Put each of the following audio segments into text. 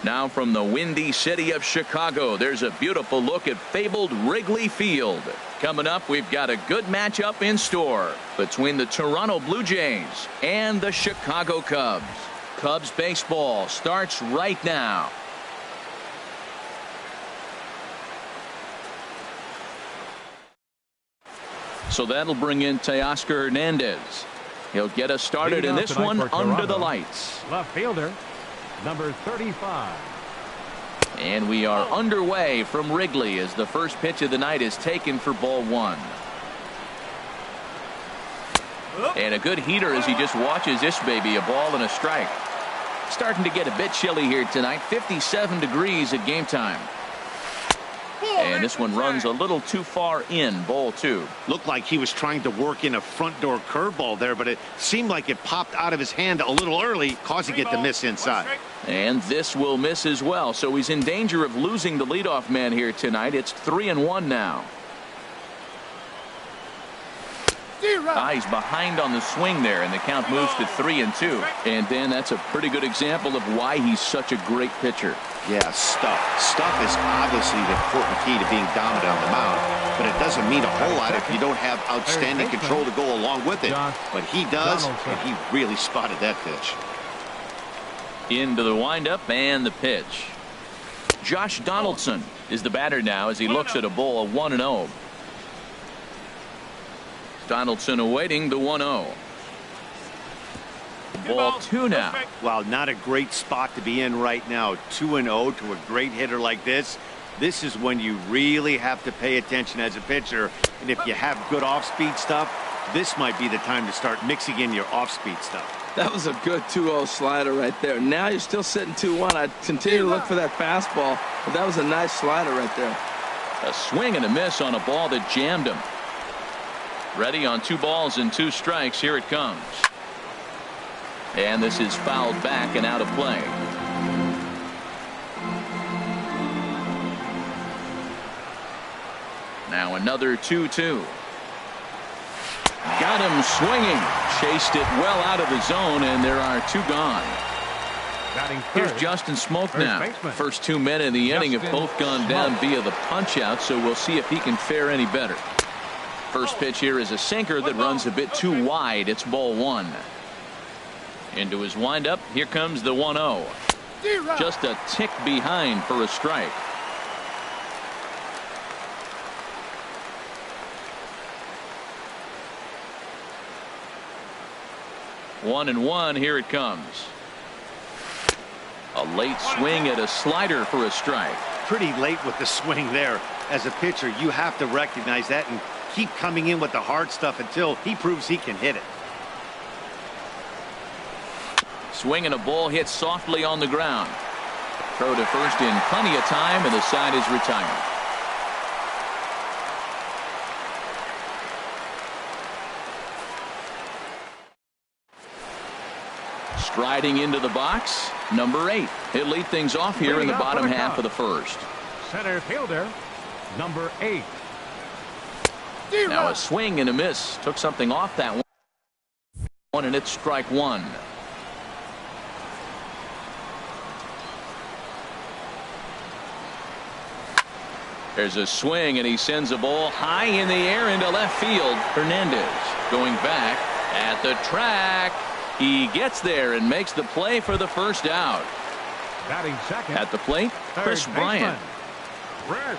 Now from the windy city of Chicago, there's a beautiful look at fabled Wrigley Field. Coming up, we've got a good matchup in store between the Toronto Blue Jays and the Chicago Cubs. Cubs baseball starts right now. So that'll bring in Teoscar Hernandez. He'll get us started in this one under the lights. Left fielder, number 35. And we are underway from Wrigley as the first pitch of the night is taken for ball one. And a good heater as he just watches this baby, a ball and a strike. Starting to get a bit chilly here tonight, 57 degrees at game time. And this one runs a little too far in, ball two. Looked like he was trying to work in a front door curveball there, but it seemed like it popped out of his hand a little early, causing it to miss inside. And this will miss as well, so he's in danger of losing the leadoff man here tonight. It's 3-1 now. He's behind on the swing there, and the count moves to 3-2. And Dan, that's a pretty good example of why he's such a great pitcher. Yeah, stuff. Stuff is obviously the important key to being dominant on the mound, but it doesn't mean a whole lot if you don't have outstanding control to go along with it. But he does, and he really spotted that pitch. Into the windup and the pitch. Josh Donaldson is the batter now as he looks at a ball of 1-0. Donaldson awaiting the 1-0. Ball two now. Wow, not a great spot to be in right now. 2-0 to a great hitter like this. This is when you really have to pay attention as a pitcher. And if you have good off-speed stuff, this might be the time to start mixing in your off-speed stuff. That was a good 2-0 slider right there. Now you're still sitting 2-1. I continue to look for that fastball, but that was a nice slider right there. A swing and a miss on a ball that jammed him. Ready on 2 balls and 2 strikes. Here it comes. And this is fouled back and out of play. Now another 2-2. Got him swinging. Chased it well out of the zone, and there are 2 gone. Here's Justin Smoak now. First 2 men in the inning have both gone down via the punch out, so we'll see if he can fare any better. First pitch here is a sinker that runs a bit too wide. It's ball 1. Into his windup. Here comes the 1-0. Just a tick behind for a strike. One and one. Here it comes. A late swing at a slider for a strike. Pretty late with the swing there. As a pitcher, you have to recognize that and keep coming in with the hard stuff until he proves he can hit it. Swing and a ball hit softly on the ground. Throw to first in plenty of time, and the side is retired. Striding into the box, number 8. He'll lead things off here in the bottom half of the first. Center fielder, number 8. Now a swing and a miss. Took something off that one, and it's strike 1. There's a swing, and he sends a ball high in the air into left field. Hernandez going back at the track. He gets there and makes the play for the first out. Batting second. At the plate, Chris Bryant. Chris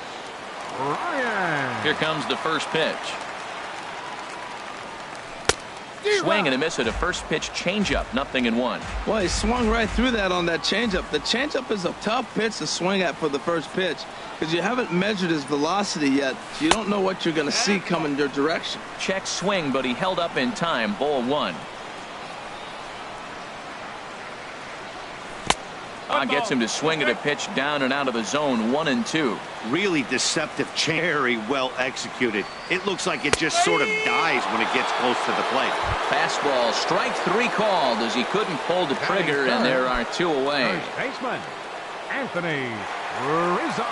Bryant. Here comes the first pitch. Swing and a miss at a first pitch changeup. 0-1. Well, he swung right through that on that changeup. The changeup is a tough pitch to swing at for the first pitch because you haven't measured his velocity yet. So you don't know what you're going to see coming your direction. Check swing, but he held up in time. Ball 1. Gets him to swing at a pitch down and out of the zone. 1-2. Really deceptive, very well executed. It looks like it just sort of dies when it gets close to the plate. Fastball, strike 3 called as he couldn't pull the trigger, and there are 2 away. First baseman, Anthony Rizzo.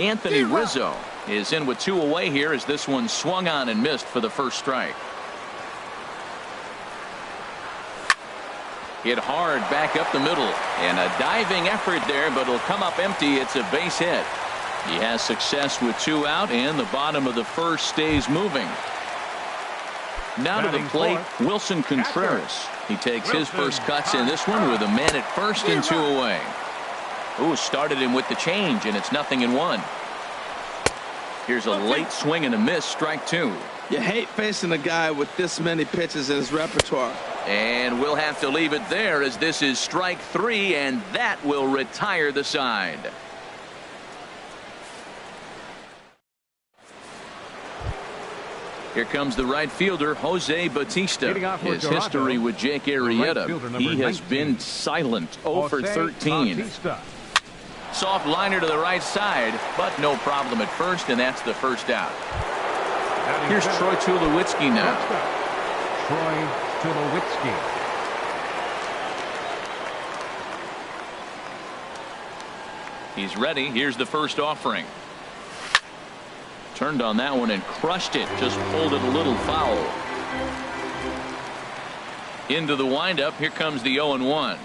Anthony Rizzo is in with 2 away here as this one swung on and missed for the first strike. Hit hard back up the middle. And a diving effort there, but it'll come up empty. It's a base hit. He has success with 2 out, and the bottom of the first stays moving. Now to the plate, Wilson Contreras. He takes his first cuts in this one with a man at first and 2 away. Ooh, started him with the change, and it's 0-1. Here's a late swing and a miss, strike 2. You hate facing a guy with this many pitches in his repertoire. And we'll have to leave it there as this is strike 3, and that will retire the side. Here comes the right fielder, Jose Bautista. His history with Jake Arrieta. He has been silent, 0 for 13. Soft liner to the right side, but no problem at first, and that's the first out. Here's Troy Tulowitzki now. Troy Tulowitzki. He's ready. Here's the first offering. Turned on that one and crushed it. Just pulled it a little foul. Into the windup. Here comes the 0-1.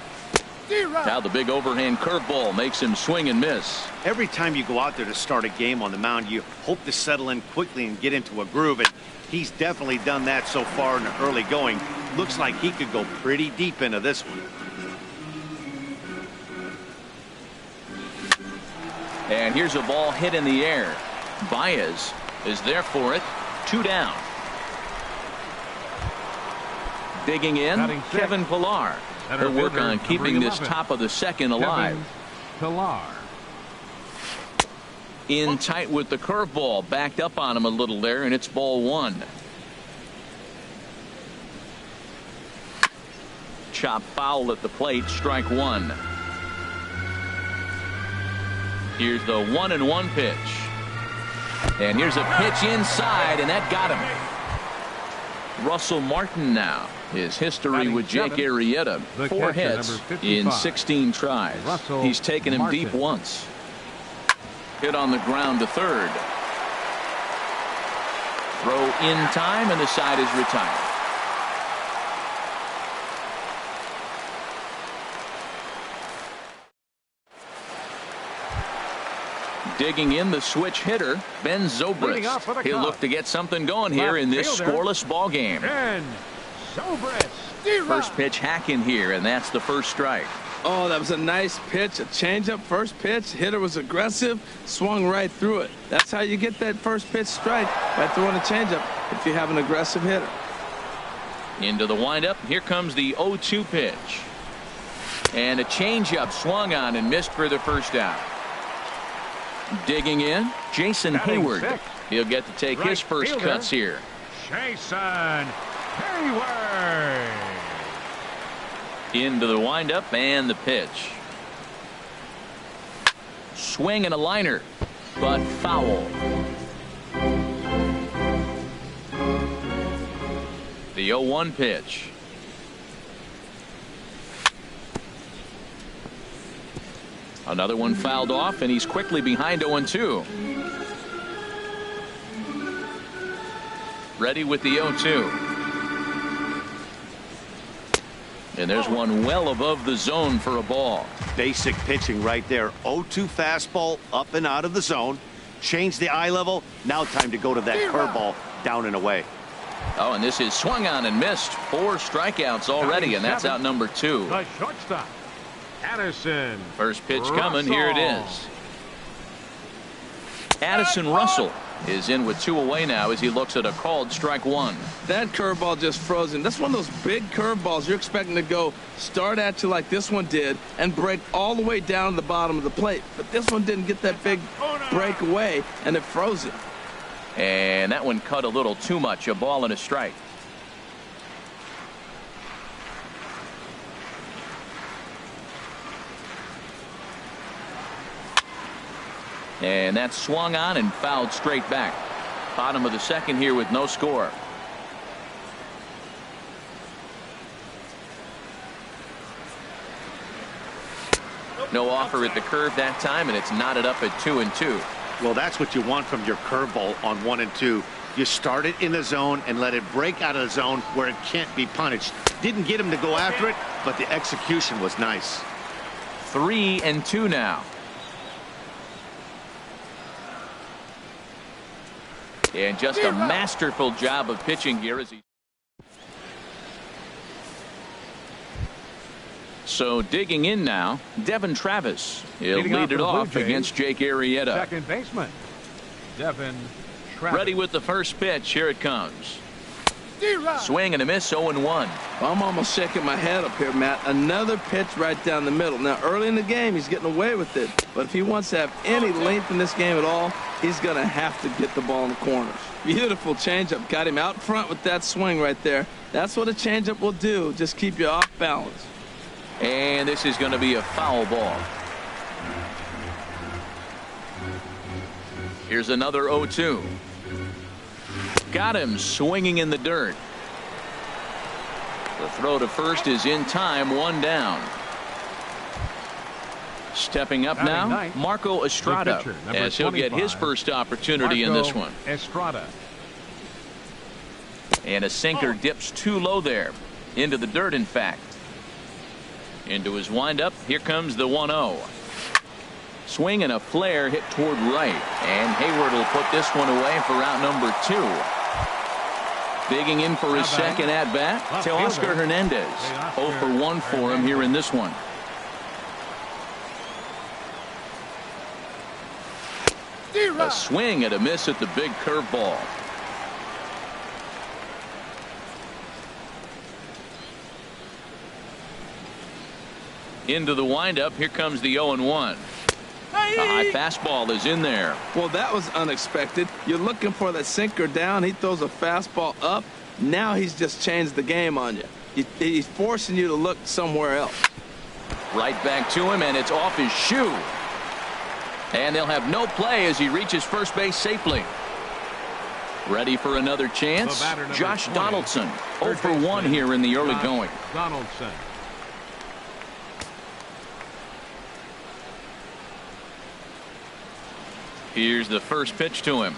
Now the big overhand curveball makes him swing and miss. Every time you go out there to start a game on the mound, you hope to settle in quickly and get into a groove, and he's definitely done that so far in the early going. Looks like he could go pretty deep into this one. And here's a ball hit in the air. Baez is there for it. 2 down. Digging in, Kevin Pillar. He'll work on keeping this top of the second alive. Pillar. In tight with the curveball. Backed up on him a little there, and it's ball 1. Chop foul at the plate. Strike 1. Here's the 1-1 pitch. And here's a pitch inside, and that got him. Russell Martin now. His history with Jake Arrieta, 4 hits in 16 tries. He's taken him deep once. Hit on the ground to third. Throw in time, and the side is retired. Digging in, the switch hitter, Ben Zobrist. He'll look to get something going here in this scoreless ball game. First pitch hack in here, and that's the first strike. Oh, that was a nice pitch, a changeup. First pitch, hitter was aggressive, swung right through it. That's how you get that first pitch strike, by throwing a changeup if you have an aggressive hitter. Into the windup. Here comes the 0-2 pitch. And a changeup swung on and missed for the first out. Digging in, Jason Hayward. He'll get to take his first cuts here. Jason Hayward. Into the windup and the pitch. Swing and a liner, but foul. The 0-1 pitch. Another one fouled off, and he's quickly behind 0-2. Ready with the 0-2. And there's one well above the zone for a ball. Basic pitching right there. 0-2 fastball up and out of the zone. Change the eye level. Now time to go to that curveball down and away. Oh, and this is swung on and missed. 4 strikeouts already, and that's out number 2. The shortstop, Addison. First pitch coming. Here it is. Addison Russell is in with 2 away now as he looks at a called strike 1. That curveball just frozen. That's one of those big curveballs you're expecting to go start at you like this one did and break all the way down to the bottom of the plate. But this one didn't get that big break away, and it froze it. And that one cut a little too much. A ball and a strike. And that swung on and fouled straight back. Bottom of the second here with no score. No offer at the curve that time, and it's knotted up at 2-2. Well, that's what you want from your curveball on 1 and 2. You start it in the zone and let it break out of the zone where it can't be punished. Didn't get him to go after it, but the execution was nice. 3-2 now. And just a masterful job of pitching here as he. So digging in now, Devin Travis. He'll lead it off against Jake Arrieta. Second baseman, Devin Travis. Ready with the first pitch. Here it comes. Swing and a miss, 0-1. I'm almost shaking my head up here, Matt. Another pitch right down the middle. Now, early in the game, he's getting away with it. But if he wants to have any length in this game at all, he's going to have to get the ball in the corners. Beautiful changeup. Got him out front with that swing right there. That's what a changeup will do. Just keep you off balance. And this is going to be a foul ball. Here's another 0-2. Got him swinging in the dirt. The throw to first is in time, 1 down. Stepping up now, Marco Estrada, pitcher, as he'll get his first opportunity in this one. Estrada. And a sinker dips too low there. Into the dirt, in fact. Into his windup. Here comes the 1-0. Swing and a flare hit toward right. And Hayward will put this one away for out number 2. Digging in for his second at-bat, Teoscar Hernandez. 0 for 1 for him here in this one. A swing and a miss at the big curveball. Into the windup. Here comes the 0-1. A high fastball is in there. Well, that was unexpected. You're looking for that sinker down. He throws a fastball up. Now he's just changed the game on you. He's forcing you to look somewhere else. Right back to him, and it's off his shoe. And they'll have no play as he reaches first base safely. Ready for another chance. Josh Donaldson. 0 for 1 here in the early going. Donaldson. Here's the first pitch to him.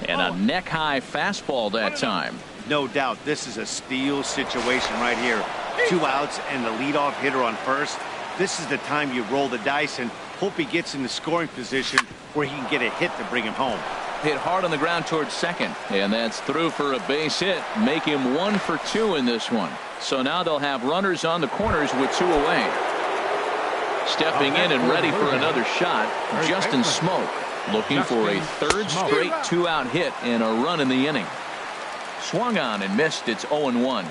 And a neck-high fastball that time. No doubt this is a steal situation right here. 2 outs and the leadoff hitter on first. This is the time you roll the dice and hope he gets in the scoring position where he can get a hit to bring him home. Hit hard on the ground towards second. And that's through for a base hit. Make him 1 for 2 in this one. So now they'll have runners on the corners with 2 away. Stepping in and ready for another shot, Justin Smoak, looking for a third straight 2-out hit and a run in the inning. Swung on and missed. It's 0-1.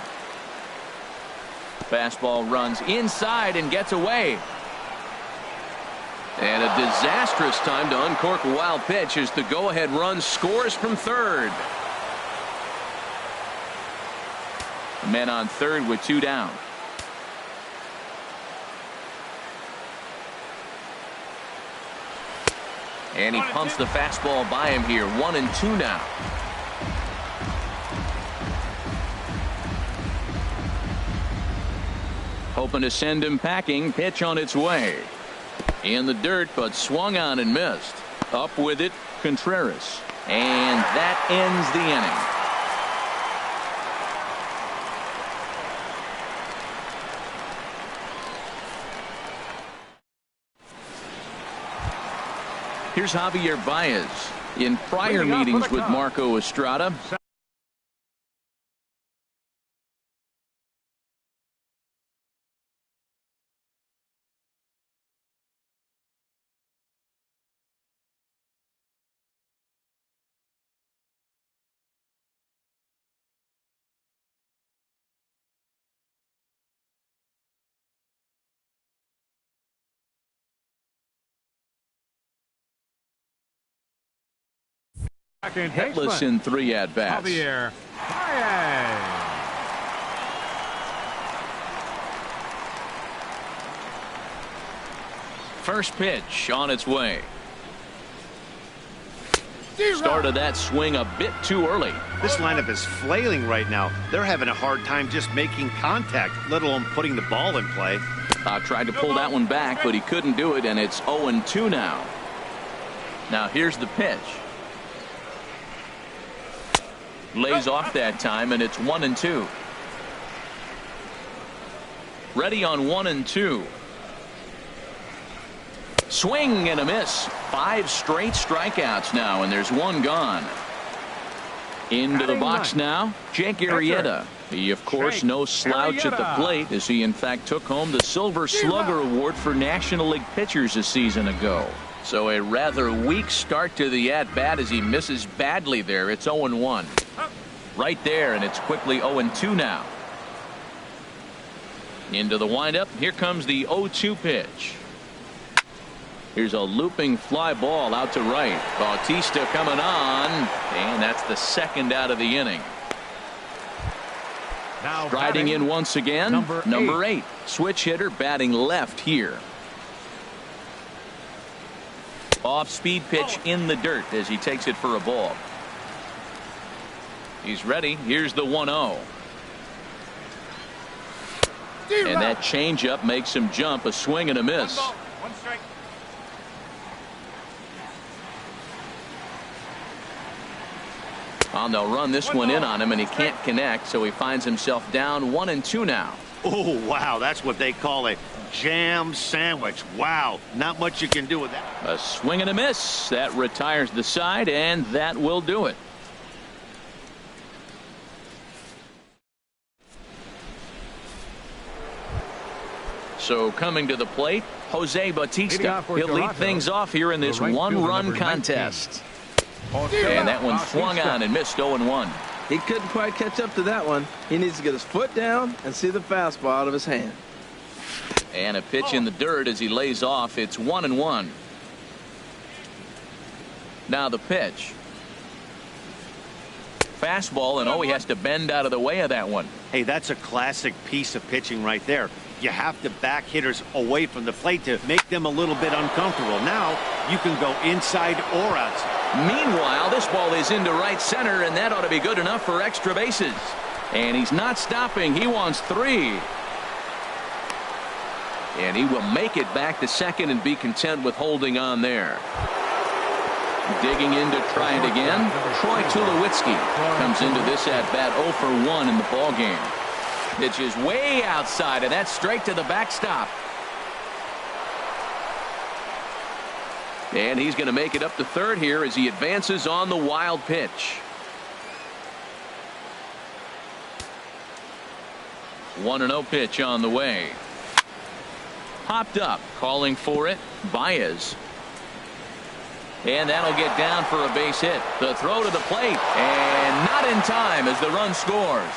Fastball runs inside and gets away. And a disastrous time to uncork a wild pitch as the go-ahead run scores from third. Men on third with 2 down. And he pumps the fastball by him here. 1-2 now. Hoping to send him packing. Pitch on its way. In the dirt, but swung on and missed. Up with it, Contreras. And that ends the inning. Here's Javier Baez. In prior meetings with Marco Estrada, hitless in 3 at-bats. Javier Baez. First pitch on its way. Started that swing a bit too early. This lineup is flailing right now. They're having a hard time just making contact, let alone putting the ball in play. Tried to pull that one back, but he couldn't do it, and it's 0-2 now. Now here's the pitch. Lays off that time, and it's 1-2. Ready on 1-2. Swing and a miss. 5 straight strikeouts now, and there's 1 gone. Into the box now, Jake Arrieta. He, of course, no slouch at the plate, as he, in fact, took home the Silver Slugger Award for National League pitchers a season ago. So a rather weak start to the at-bat as he misses badly there. It's 0-1. Right there, and it's quickly 0-2 now. Into the windup. Here comes the 0-2 pitch. Here's a looping fly ball out to right. Bautista coming on, and that's the 2nd out of the inning. Now Striding in once again, number 8. Switch hitter batting left here. Off-speed pitch in the dirt as he takes it for a ball. He's ready. Here's the 1-0. And that changeup makes him jump. A swing and a miss. 1 strike. Well, they'll run this one in on him, and he can't connect, so he finds himself down 1-2 now. Oh, wow. That's what they call a jam sandwich. Wow. Not much you can do with that. A swing and a miss. That retires the side, and that will do it. So coming to the plate, Jose Bautista. He'll lead things off here in this 1-run contest. And that one swung on and missed 0-1. He couldn't quite catch up to that one. He needs to get his foot down and see the fastball out of his hand. And a pitch in the dirt as he lays off. It's 1-1. Now the pitch. Fastball, and he has to bend out of the way of that one. Hey, that's a classic piece of pitching right there. You have to back hitters away from the plate to make them a little bit uncomfortable. Now you can go inside or outside. Meanwhile, this ball is into right center, and that ought to be good enough for extra bases. And he's not stopping. He wants 3. And he will make it back to second and be content with holding on there. Digging in to try it again. Troy Tulowitzki comes into this at-bat 0 for 1 in the ballgame. Pitch is way outside, and that's straight to the backstop. And he's going to make it up to third here as he advances on the wild pitch. 1-0 pitch on the way. Popped up, calling for it, Baez. And that'll get down for a base hit. The throw to the plate, and not in time as the run scores.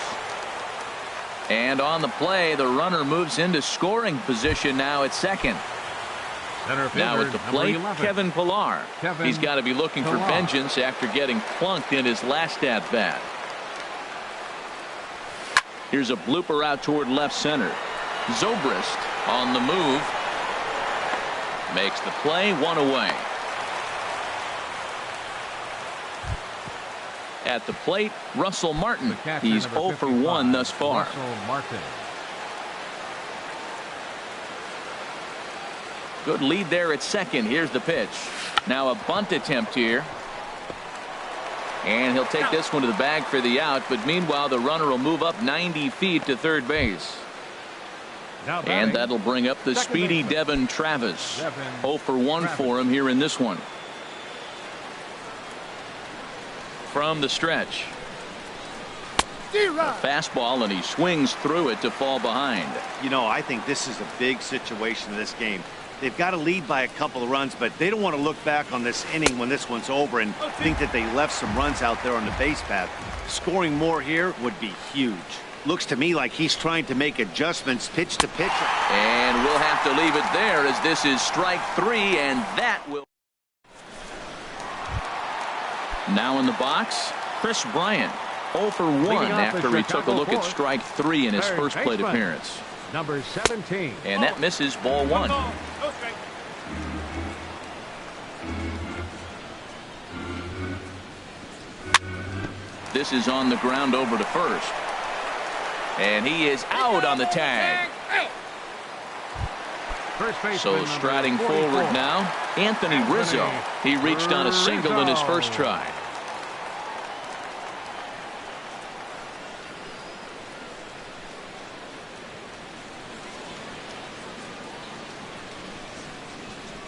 And on the play, the runner moves into scoring position now at second. Now at the plate, Kevin Pillar. He's got to be looking for vengeance after getting plunked in his last at-bat. Here's a blooper out toward left center. Zobrist on the move. Makes the play, 1 away. At the plate, Russell Martin. He's 0 for 1 thus far. Russell Martin. Good lead there at second. Here's the pitch. Now a bunt attempt here. And he'll take this one to the bag for the out. But meanwhile, the runner will move up 90 feet to third base. And that'll bring up the speedy Devin Travis. 0 for 1 for him here in this one. From the stretch. A fastball, and he swings through it to fall behind. You know, I think this is a big situation in this game. They've got to lead by a couple of runs, but they don't want to look back on this inning when this one's over and think that they left some runs out there on the base path. Scoring more here would be huge. Looks to me like he's trying to make adjustments pitch to pitch. And we'll have to leave it there as this is strike 3, and that will. Now in the box, Chris Bryant. 0 for 1 after he took a look at strike 3 in his first plate appearance. Number 17. And that misses ball 1. This is on the ground over to first. And he is out on the tag. So striding forward now, Anthony Rizzo. He reached on a single in his first try.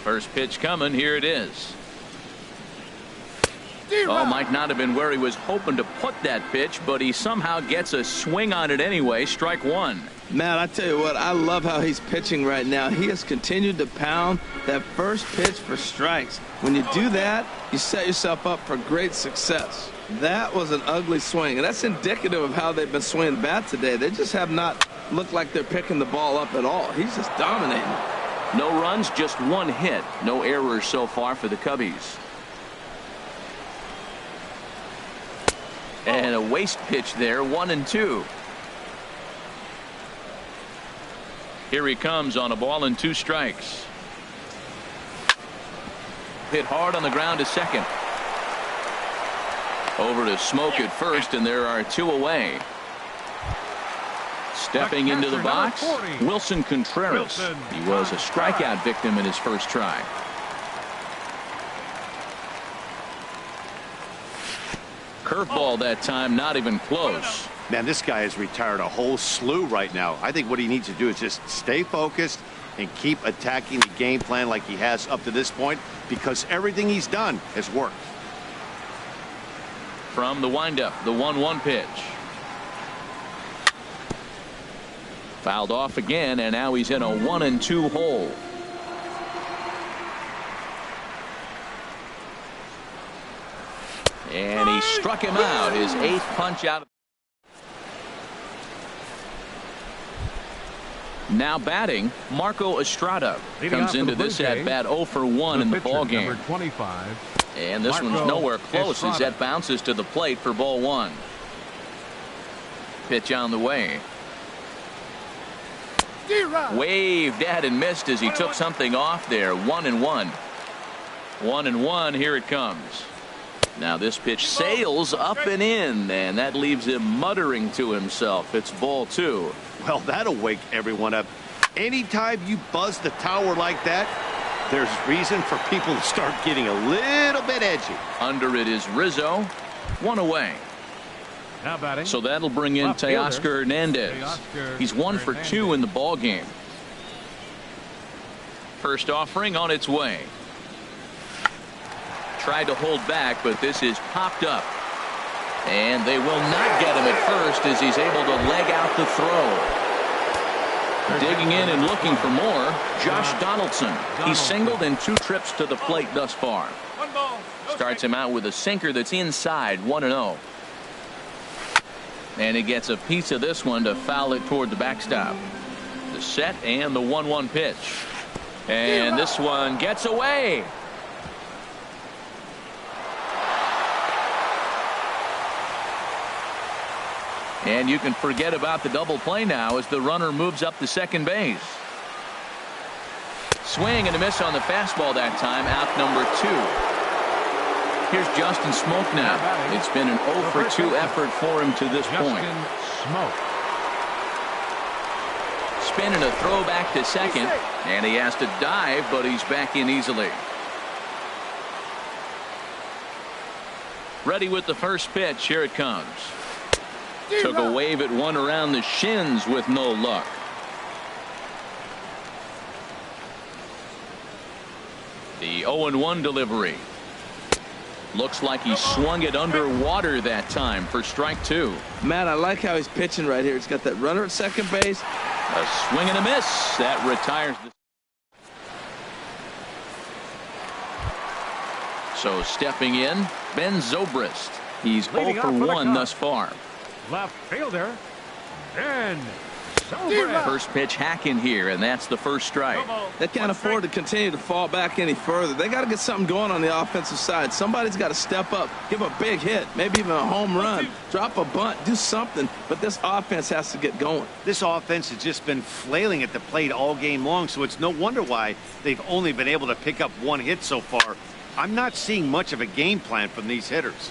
First pitch coming. Here it is. Oh, might not have been where he was hoping to put that pitch, but he somehow gets a swing on it anyway. Strike one. Man, I tell you what, I love how he's pitching right now. He has continued to pound that first pitch for strikes. When you do that, you set yourself up for great success. That was an ugly swing, and that's indicative of how they've been swinging the bat today. They just have not looked like they're picking the ball up at all. He's just dominating. No runs, just one hit. No errors so far for the Cubbies. And a waste pitch there, 1-2. Here he comes on a ball and 2 strikes. Hit hard on the ground to second. Over to Smoke at first, and there are 2 away. Stepping into the box, Wilson Contreras. He was a strikeout victim in his first try. Curveball that time, not even close. Man, this guy has retired a whole slew right now. I think what he needs to do is just stay focused and keep attacking the game plan like he has up to this point, because everything he's done has worked. From the windup, the 1-1 pitch. Fouled off again, and now he's in a 1-2 hole. And he struck him out, his 8th punch out. Now batting, Marco Estrada comes into this at bat 0 for 1 in the ball game. And this one's nowhere close as that bounces to the plate for ball 1. Pitch on the way. Waved at and missed as he took something off there. 1-1. 1-1. Here it comes. Now this pitch sails up and in, and that leaves him muttering to himself. It's ball 2. Well, that'll wake everyone up. Anytime you buzz the tower like that, there's reason for people to start getting a little bit edgy. Under it is Rizzo. 1 away. Now batting. So that'll bring in Teoscar Hernandez. He's 1 for 2 in the ball game. First offering on its way. Tried to hold back, but this is popped up. And they will not get him at first as he's able to leg out the throw. Digging in and looking for more, Josh Donaldson. He's singled in 2 trips to the plate thus far. Starts him out with a sinker that's inside, 1-0. And he gets a piece of this one to foul it toward the backstop. The set and the 1-1 pitch. And this one gets away. And you can forget about the double play now as the runner moves up to second base. Swing and a miss on the fastball that time, out number 2. Here's Justin Smoke now. It's been an 0 for 2 effort for him to this point. Spinning a throw back to second, and he has to dive, but he's back in easily. Ready with the first pitch. Here it comes. Took a wave at one around the shins with no luck. The 0-1 delivery. Looks like he swung it underwater that time for strike 2. Man, I like how he's pitching right here. He's got that runner at second base. A swing and a miss. That retires the. So stepping in, Ben Zobrist. He's 0 for 1 thus far. Left fielder, Ben Zobrist. First pitch hack in here, and that's the first strike. They can't afford to continue to fall back any further. They got to get something going on the offensive side. Somebody's got to step up, give a big hit, maybe even a home run, drop a bunt, do something. But this offense has to get going. This offense has just been flailing at the plate all game long, so it's no wonder why they've only been able to pick up 1 hit so far. I'm not seeing much of a game plan from these hitters.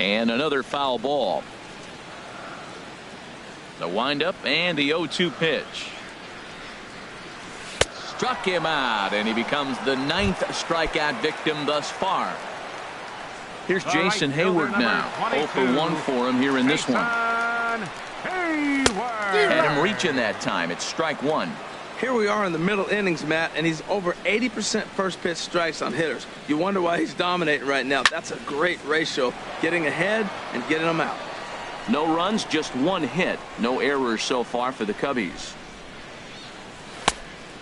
And another foul ball. The windup and the 0-2 pitch. Struck him out, and he becomes the 9th strikeout victim thus far. Here's Jason Hayward now. 0 for 1 for him here in this one. Had him reaching that time. It's strike one. Here we are in the middle innings, Matt, and he's over 80% first pitch strikes on hitters. You wonder why he's dominating right now. That's a great ratio, getting ahead and getting them out. No runs, just one hit. No errors so far for the Cubbies.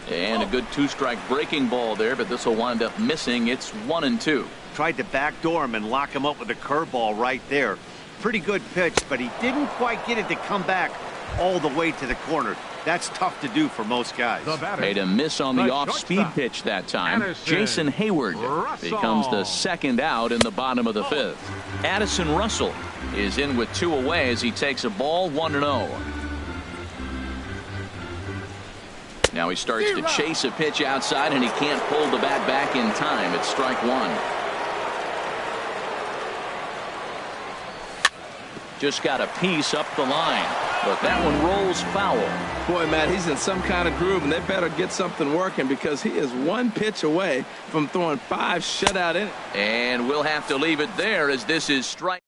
And a good 2-strike breaking ball there, but this will wind up missing. It's 1-2. Tried to backdoor him and lock him up with a curveball right there. Pretty good pitch, but he didn't quite get it to come back all the way to the corner. That's tough to do for most guys. Made a miss on the off-speed pitch that time. Jason Hayward becomes the second out in the bottom of the 5th. Addison Russell is in with 2 away as he takes a ball 1-0. Now he starts to chase a pitch outside, and he can't pull the bat back in time. It's strike one. Just got a piece up the line, but that one rolls foul. Boy, Matt, he's in some kind of groove, and they better get something working because he is 1 pitch away from throwing 5 shutout innings. And we'll have to leave it there as this is strike.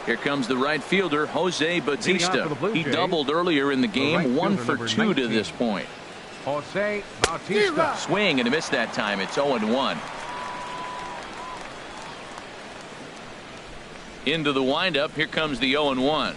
Here comes the right fielder, Jose Bautista. He doubled earlier in the game, 1 for 2 to this point. Jose Bautista. Swing and a miss that time. It's 0-1. Into the windup. Here comes the 0-1.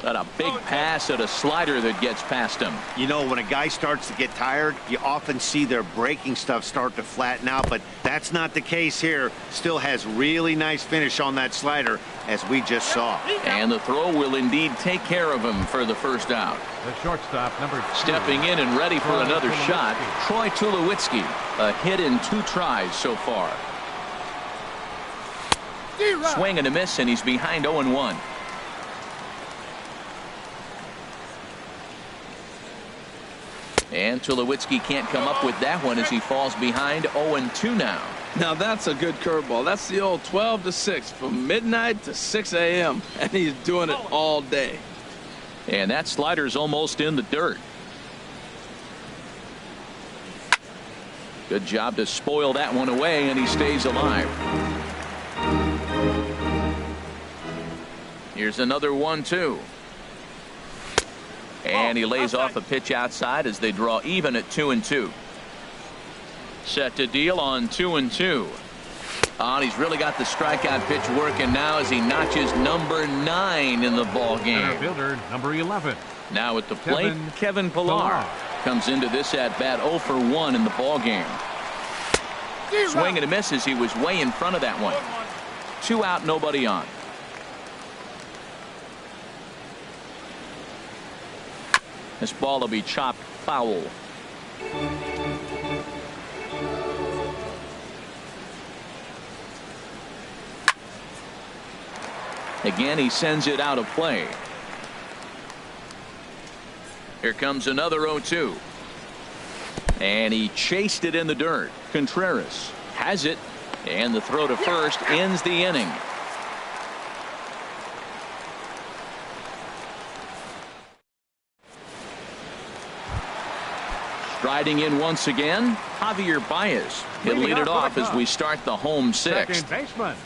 Got a big pass at a slider that gets past him. You know, when a guy starts to get tired, you often see their breaking stuff start to flatten out, but that's not the case here. Still has really nice finish on that slider, as we just saw. And the throw will indeed take care of him for the first out. The shortstop, number 2. Stepping in and ready for another shot, Troy Tulowitzki. A hit in 2 tries so far. Swing and a miss, and he's behind 0-1. And Tulowitzki can't come up with that one as he falls behind 0-2 now. Now that's a good curveball. That's the old 12 to 6 from midnight to 6 a.m. and he's doing it all day. And that slider's almost in the dirt. Good job to spoil that one away, and he stays alive. Here's another 1-2. And he lays off a pitch outside as they draw even at 2-2. Set to deal on 2-2. And he's really got the strikeout pitch working now as he notches number 9 in the ball game. Fielder number 11. Now at the plate, Kevin Pillar comes into this at bat 0 for 1 in the ball game. Swing and a miss as he was way in front of that one. 2 out, nobody on. This ball will be chopped foul. Again, he sends it out of play. Here comes another 0-2. And he chased it in the dirt. Contreras has it, and the throw to first ends the inning. Striding in once again, Javier Baez. He'll lead it off as we start the home 6th. Second baseman.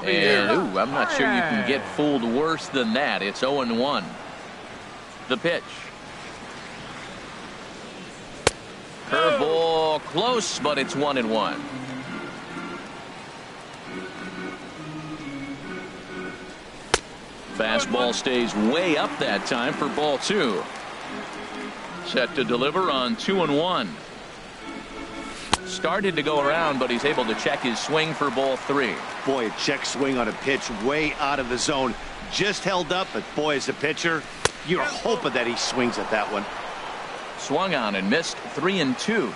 And, I'm not sure you can get fooled worse than that. It's 0-1. The pitch. Curveball close, but it's 1-1. Fastball stays way up that time for ball 2. Set to deliver on 2-1. Started to go around, but he's able to check his swing for ball 3. Boy, a check swing on a pitch way out of the zone. Just held up, but boy, as a pitcher, you're hoping that he swings at that one. Swung on and missed 3-2.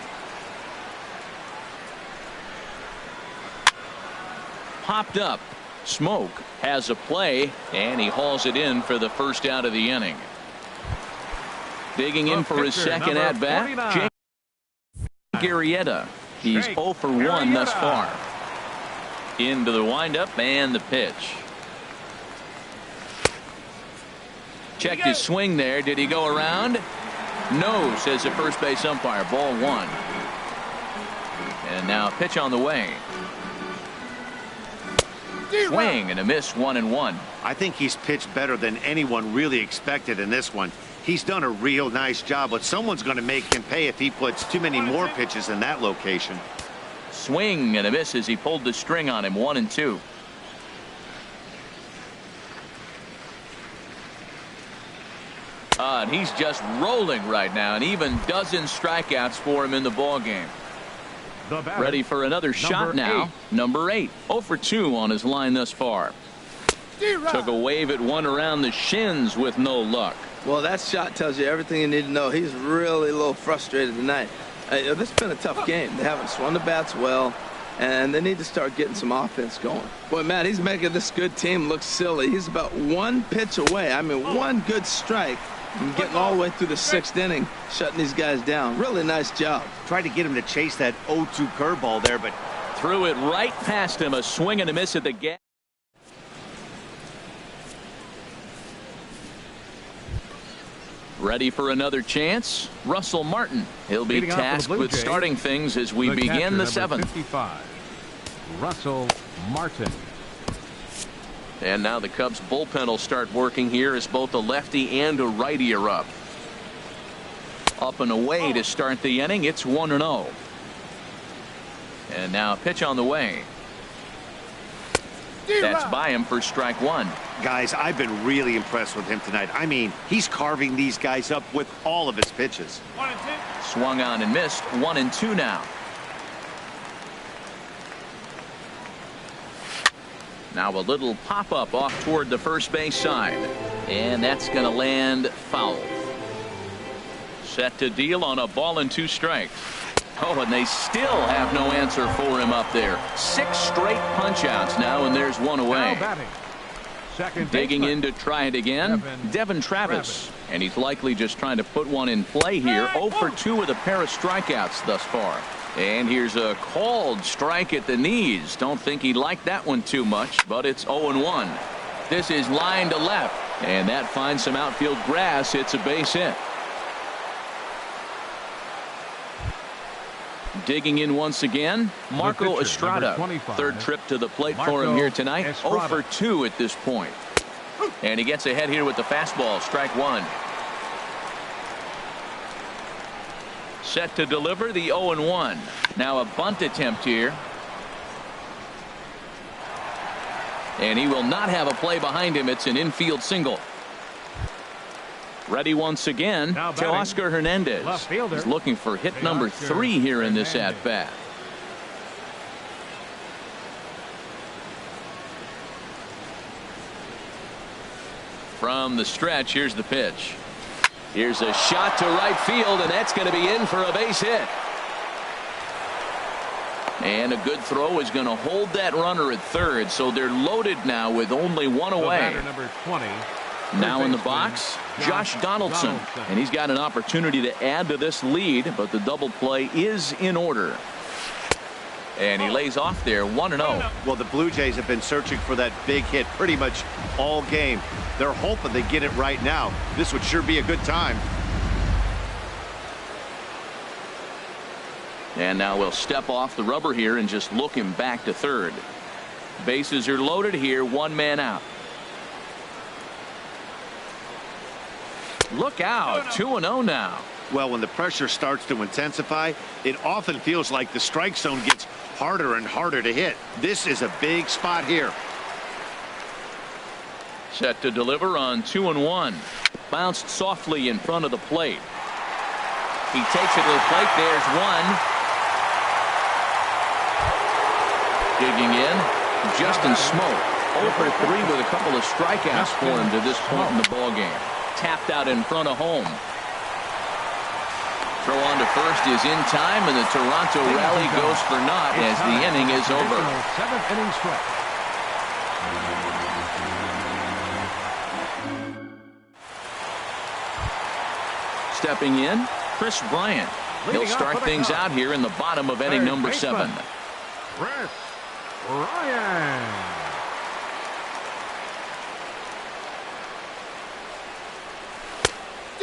Popped up. Smoke has a play, and he hauls it in for the first out of the inning. Digging in for his second at bat, Jake Arrieta. He's 0 for 1 thus far. Into the windup and the pitch. Checked his swing there. Did he go around? No, says the first base umpire. Ball 1. And now a pitch on the way. Swing and a miss, 1-1. I think he's pitched better than anyone really expected in this one. He's done a real nice job, but someone's going to make him pay if he puts too many more pitches in that location. Swing and a miss as he pulled the string on him, 1-2. And he's just rolling right now, and even dozen strikeouts for him in the ball game. Ready for another shot now. Number 8. 0 for 2 on his line thus far. Took a wave at one around the shins with no luck. Well, that shot tells you everything you need to know. He's really a little frustrated tonight. This has been a tough game. They haven't swung the bats well, and they need to start getting some offense going. Boy, Matt, he's making this good team look silly. He's about one pitch away. I mean, one good strike and getting all the way through the 6th inning, shutting these guys down. Really nice job. Tried to get him to chase that 0-2 curveball there, but threw it right past him. A swing and a miss at the gap. Ready for another chance. Russell Martin. He'll be tasked with starting things as we begin the 7th. 55, Russell Martin. And now the Cubs bullpen will start working here as both a lefty and a righty are up. Up and away to start the inning. It's 1-0. And now a pitch on the way. That's by him for strike 1. guys, I've been really impressed with him tonight. I mean, he's carving these guys up with all of his pitches. 1-2. Swung on and missed. 1-2 now. Now a little pop-up off toward the first base side. And that's going to land foul. Set to deal on a ball and 2 strikes. Oh, and they still have no answer for him up there. 6 straight punch-outs now, and there's one away. Digging in to try it again, Devin Travis. And he's likely just trying to put one in play here. 0 for 2 with a pair of strikeouts thus far. And here's a called strike at the knees. Don't think he liked that one too much, but it's 0-1. This is line to left, and that finds some outfield grass. It's a base hit. Digging in once again, Marco Estrada. 3rd trip to the plate for him here tonight. 0 for 2 at this point. And he gets ahead here with the fastball. Strike 1. Set to deliver the 0-1. Now a bunt attempt here. And he will not have a play behind him. It's an infield single. Ready once again to Oscar Hernandez. He's looking for hit number 3 here in this at-bat. From the stretch, here's the pitch. Here's a shot to right field, and that's going to be in for a base hit. And a good throw is going to hold that runner at 3rd, so they're loaded now with only 1 away. Number 20. Now in the box, Josh Donaldson. And he's got an opportunity to add to this lead, but the double play is in order. And he lays off there, 1-0. Well, the Blue Jays have been searching for that big hit pretty much all game. They're hoping they get it right now. This would sure be a good time. And now we'll step off the rubber here and just look him back to 3rd. Bases are loaded here, 1 man out. Look out, 2-0 now. Well, when the pressure starts to intensify, it often feels like the strike zone gets harder and harder to hit. This is a big spot here. Set to deliver on 2-1. Bounced softly in front of the plate. He takes it to the plate. There's 1. Digging in, Justin Smoke. 0 for 3 with a couple of strikeouts for him to this point in the ballgame. Tapped out in front of home. Throw on to first is in time, and the Toronto rally goes for naught as the inning is over. 7th inning stretch. Stepping in, Chris Bryant. He'll start things out here in the bottom of inning number 7. Chris Bryant.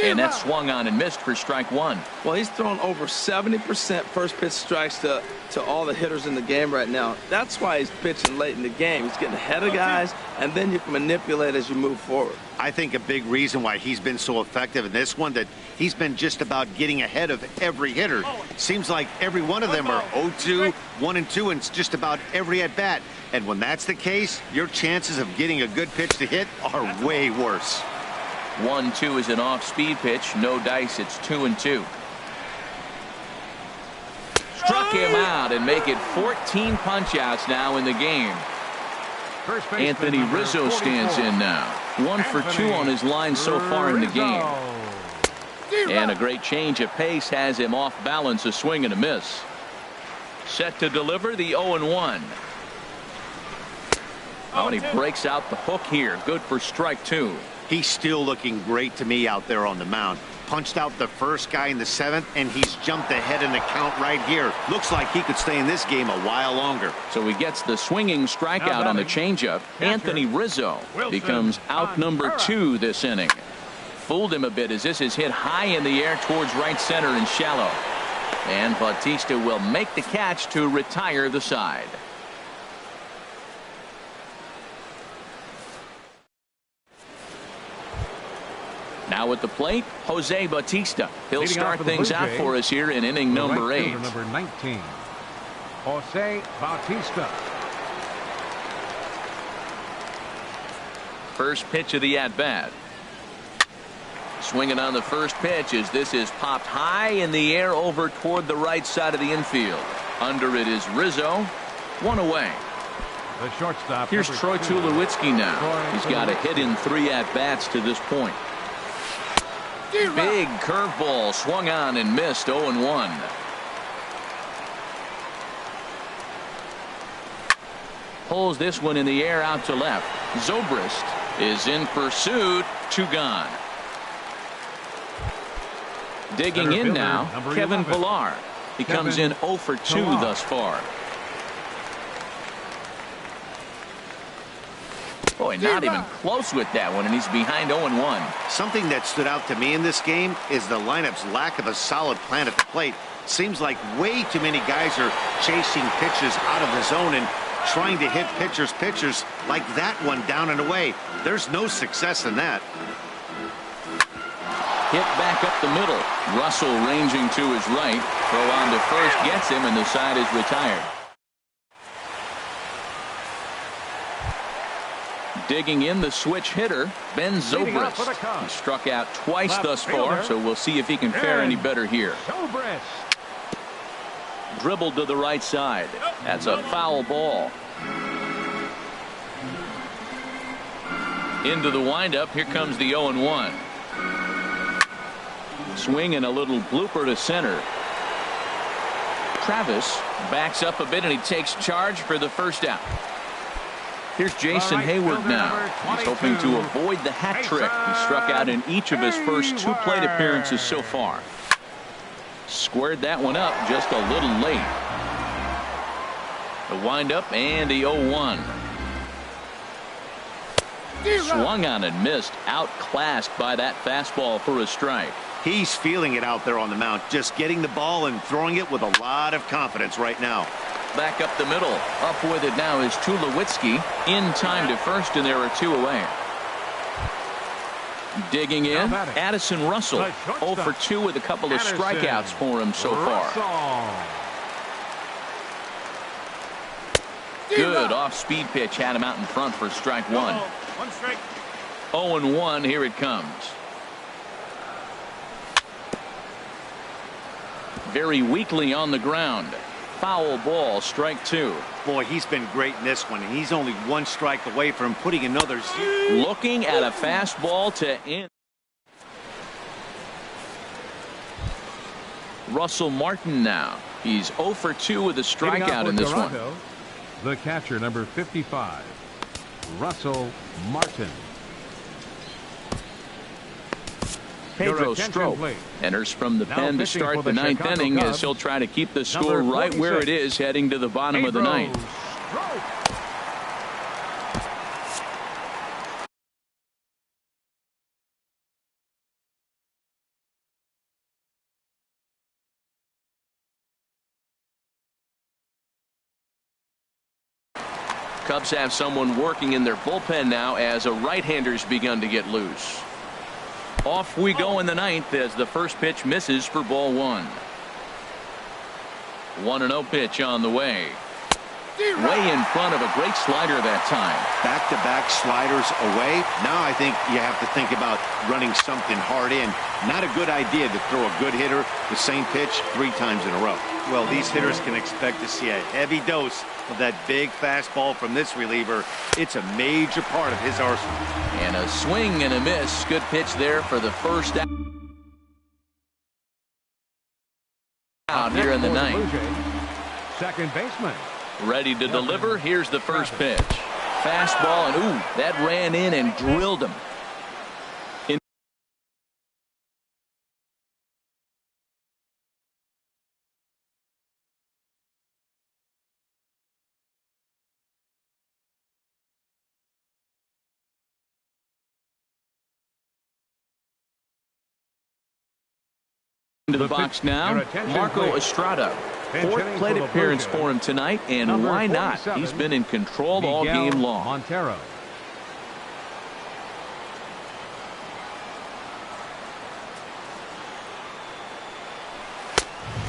And that swung on and missed for strike one. Well, he's thrown over 70% first pitch strikes to all the hitters in the game right now. That's why he's pitching late in the game. He's getting ahead of guys, and then you can manipulate as you move forward. I think a big reason why he's been so effective in this one, that he's been just about getting ahead of every hitter. Seems like every one of them are 0-2, 1-2, and it's just about every at-bat. And when that's the case, your chances of getting a good pitch to hit are way worse. 1-2 is an off-speed pitch. No dice. It's 2-2. Struck him out and make it 14 punch-outs now in the game. Anthony Rizzo stands in now. 1 for 2 on his line so far in the game. And a great change of pace has him off balance, a swing and a miss. Set to deliver the 0-1. Oh, and he breaks out the hook here. Good for strike two. He's still looking great to me out there on the mound. Punched out the first guy in the 7th, and he's jumped ahead in the count right here. Looks like he could stay in this game a while longer. So he gets the swinging strikeout on the changeup. Anthony Rizzo becomes out number 2 this inning. Fooled him a bit as this is hit high in the air towards right center and shallow. And Bautista will make the catch to retire the side. Now at the plate, Jose Bautista. He'll start things out for us here in inning number 8. Number 19, Jose Bautista. First pitch of the at-bat. Swinging on the first pitch as this is popped high in the air over toward the right side of the infield. Under it is Rizzo. 1 away. The shortstop. Here's Troy Tulowitzki now. He's got a hit in 3 at-bats to this point. Big curveball swung on and missed. 0-1. Pulls this one in the air out to left. Zobrist is in pursuit. 2 gone. Digging in now, Kevin Pillar. He comes in 0 for 2 thus far. Boy, not even close with that one, and he's behind 0-1. Something that stood out to me in this game is the lineup's lack of a solid plan at the plate. Seems like way too many guys are chasing pitches out of the zone and trying to hit pitchers like that one down and away. There's no success in that. Hit back up the middle. Russell ranging to his right. Throw on to first gets him, and the side is retired. Digging in the switch hitter, Ben Zobrist. He struck out twice thus far, so we'll see if he can fare any better here. Dribbled to the right side. That's a foul ball. Into the windup. Here comes the 0-1. Swing and a little blooper to center. Travis backs up a bit and he takes charge for the first out. Here's Jason Hayward now. He's hoping to avoid the hat trick. He struck out in each of his first 2 plate appearances so far. Squared that one up just a little late. The windup and the 0-1. Swung on and missed. Outclassed by that fastball for a strike. He's feeling it out there on the mound. Just getting the ball and throwing it with a lot of confidence right now. Back up the middle. Up with it now is Tulowitzki. In time to first, and there are 2 away. Digging in, Addison Russell. 0 for 2 with a couple of strikeouts for him so far. Good off-speed pitch. Had him out in front for strike 1. 1 strike. 0-1. Here it comes. Very weakly on the ground. Foul ball, strike 2. Boy, he's been great in this one, and he's only 1 strike away from putting another. Looking at a fastball to end. Russell Martin now. He's 0 for 2 with a strikeout in this one. The catcher, number 55, Russell Martin. Pedro Strop enters from the pen to start the 9th inning as he'll try to keep the score right where it is heading to the bottom of the 9th. Cubs have someone working in their bullpen now as a right-hander's begun to get loose. Off we go in the ninth as the first pitch misses for ball one. 1-0 pitch on the way. Way in front of a great slider that time. Back-to-back sliders away. Now I think you have to think about running something hard in. Not a good idea to throw a good hitter the same pitch 3 times in a row. Well, these hitters can expect to see a heavy dose of that big fastball from this reliever. It's a major part of his arsenal. And a swing and a miss. Good pitch there for the first out here in the ninth. Second baseman. Ready to deliver. Here's the first pitch. Fastball, and ooh, that ran in and drilled him. Into the box now, Marco Estrada. 4th plate appearance for him tonight, and why not? He's been in control all game long. Montero.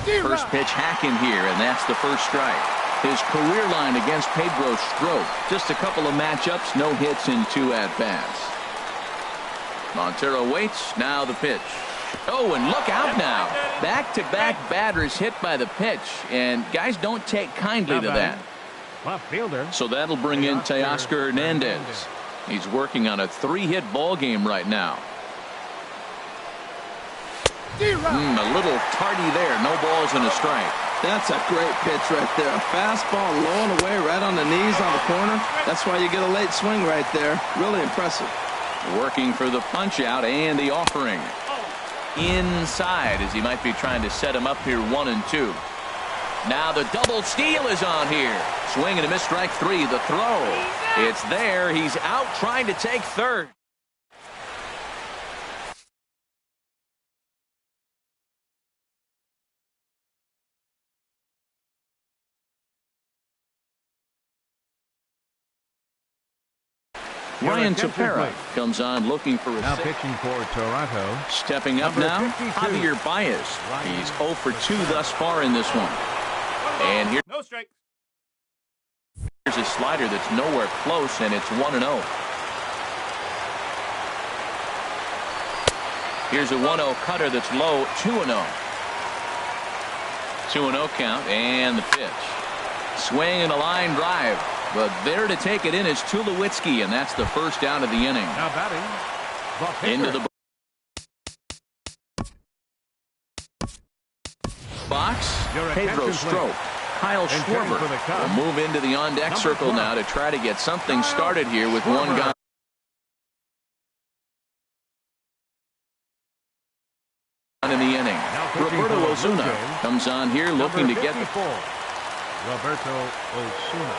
First pitch hacking here, and that's the first strike. His career line against Pedro Strop. Just a couple of matchups, no hits in 2 at-bats. Montero waits, now the pitch. Oh, and look out now. Back-to-back batters hit by the pitch, and guys don't take kindly to that. Left fielder. So that'll bring in Teoscar Hernandez. He's working on a 3-hit ball game right now. A little tardy there. No balls and a strike. That's a great pitch right there. A fastball low and away right on the knees on the corner. That's why you get a late swing right there. Really impressive. Working for the punch out and the offering. Inside as he might be trying to set him up here 1-2. Now the double steal is on here. Swing and a miss, strike 3. The throw. It's there. He's out trying to take third. Ryan Tepera comes on looking for a now pitching for Toronto. Stepping up now, 52. Javier Baez. He's 0 for 2 thus far in this one. And here, no strikes. Here's a slider that's nowhere close, and it's 1-0. Here's a 1-0 cutter that's low, 2-0. 2-0 count, and the pitch. Swing and a line drive. But there to take it in is Tulowitzki, and that's the first out of the inning. Now batting. Into the box, Pedro Strop. Kyle Schwarber will move into the on-deck circle now to try to get something started here with one guy in the inning. Roberto Osuna comes on here looking to get Roberto Osuna.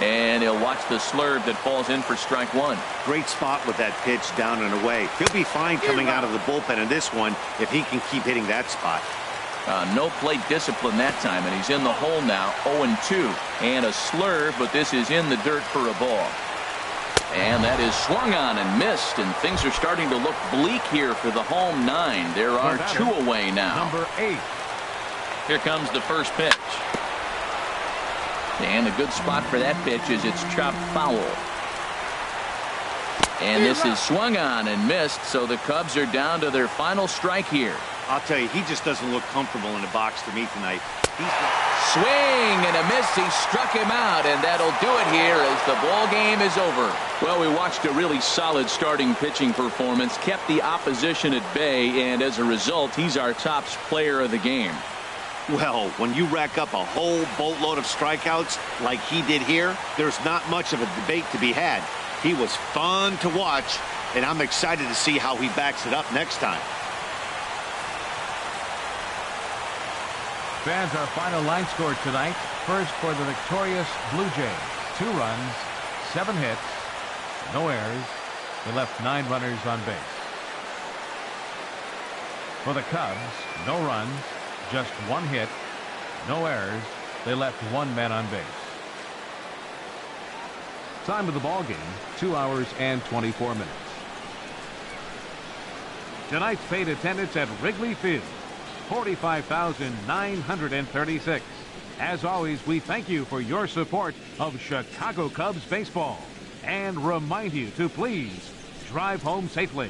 And he'll watch the slurve that falls in for strike 1. Great spot with that pitch down and away. He'll be fine coming out of the bullpen in this one if he can keep hitting that spot. No plate discipline that time, and he's in the hole now, 0-2. And a slurve, but this is in the dirt for a ball. And that is swung on and missed, and things are starting to look bleak here for the home 9. There are 2 away now. Number 8. Here comes the first pitch. And a good spot for that pitch is it's chopped foul. And this is swung on and missed, so the Cubs are down to their final strike here. I'll tell you, he just doesn't look comfortable in the box to me tonight. Swing and a miss. He struck him out, and that'll do it here as the ball game is over. Well, we watched a really solid starting pitching performance, kept the opposition at bay, and as a result, he's our top player of the game. Well, when you rack up a whole boatload of strikeouts like he did here, there's not much of a debate to be had. He was fun to watch, and I'm excited to see how he backs it up next time. Fans, our final line score tonight. First for the victorious Blue Jays. 2 runs, 7 hits, no errors. They left 9 runners on base. For the Cubs, no runs, just 1 hit, no errors. They left 1 man on base. Time of the ball game, 2 hours and 24 minutes. Tonight's paid attendance at Wrigley Field, 45,936. As always, we thank you for your support of Chicago Cubs baseball and remind you to please drive home safely.